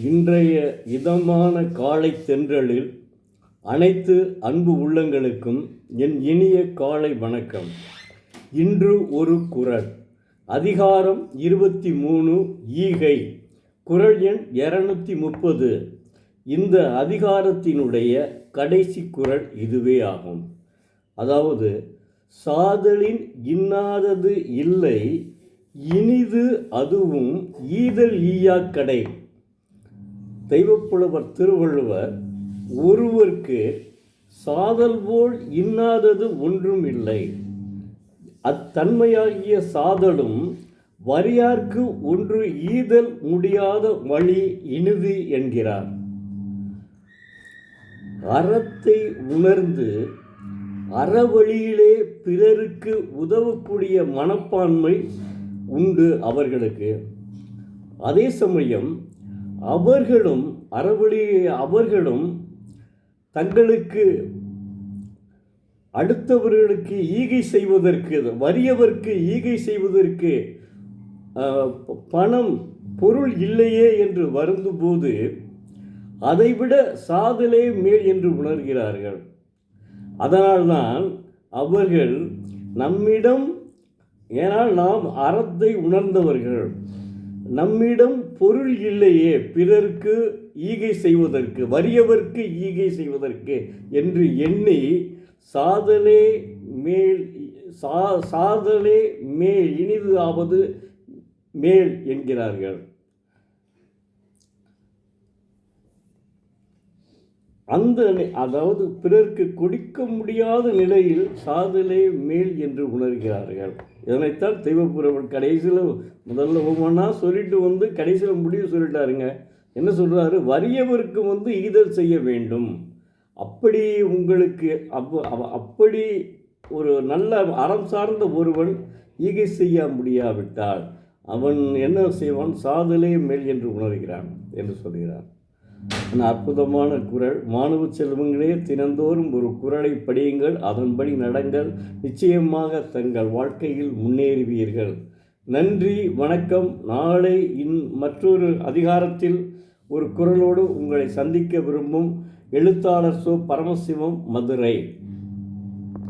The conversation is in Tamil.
இன்றைய இதமான காலை தென்றலில் அனைத்து அன்பு உள்ளங்களுக்கும் என் இனிய காலை வணக்கம். இன்று ஒரு குறள். அதிகாரம் 23 ஈகை. குறள் எண் 230. இந்த அதிகாரத்தினுடைய கடைசி குறள் இதுவே ஆகும். அதாவது, சாதலின் இன்னாதது இல்லை, இனிது அதுவும் ஈதல் ஈயாக்கடை. தெய்வப்புலவர் திருவள்ளுவர், ஒருவர்க்கு சாதல் போல் இன்னாதது ஒன்றும் இல்லை, அத்தன்மையாகிய சாதலும் வறியார்க்கு ஒன்று ஈதல் முடியாத வழி இனிது என்கிறார். அறத்தை உணர்ந்து அறவழியிலே பிறருக்கு உதவக்கூடிய மனப்பான்மை உண்டு அவர்களுக்கு. அதே சமயம் அவர்களும் தங்களுக்கு அடுத்தவர்களுக்கு ஈகை செய்வதற்கு, வறியவர்க்கு ஈகை செய்வதற்கு பணம் பொருள் இல்லையே என்று வருந்தும்போது அதைவிட சாதலே மேல் என்று உணர்கிறார்கள். அதனால்தான் அவர்கள் நம்மிடம், ஏனால் நாம் அறத்தை உணர்ந்தவர்கள், நம்மிடம் பொருள் இல்லையே பிறருக்கு ஈகை செய்வதற்கு, வறியவர்க்கு ஈகை செய்வதற்கு என்று எண்ணி சாதலே மேல் இனிது ஆவது மேல் என்கிறார்கள். அதாவது பிறருக்கு கொடுக்க முடியாத நிலையில் சாதலே மேல் என்று உணர்கிறார்கள். இதனைத்தான் தெய்வப்புலவர் கடைசியில் முதல்ல ஒவ்வொன்றா சொல்லிட்டு கடைசியில் முடிவு சொல்லிட்டாருங்க. என்ன சொல்கிறாரு? வறியவருக்கு ஈதல் செய்ய வேண்டும். அப்படி உங்களுக்கு அப்படி ஒரு நல்ல அறம் சார்ந்த ஒருவன் ஈகை செய்ய முடியாவிட்டால் அவன் என்ன செய்வான்? சாதலே மேல் என்று உணர்கிறான் என்று சொல்கிறார். அற்புதமான குறள். மாணவ செல்வங்களே, தினந்தோறும் ஒரு குறளை படியுங்கள், அதன்படி நடங்கள், நிச்சயமாக தங்கள் வாழ்க்கையில் முன்னேறுவீர்கள். நன்றி, வணக்கம். நாளை மற்றொரு அதிகாரத்தில் ஒரு குறளோடு உங்களை சந்திக்க விரும்பும் எழுத்தாளர் சோ. பரமசிவம், மதுரை.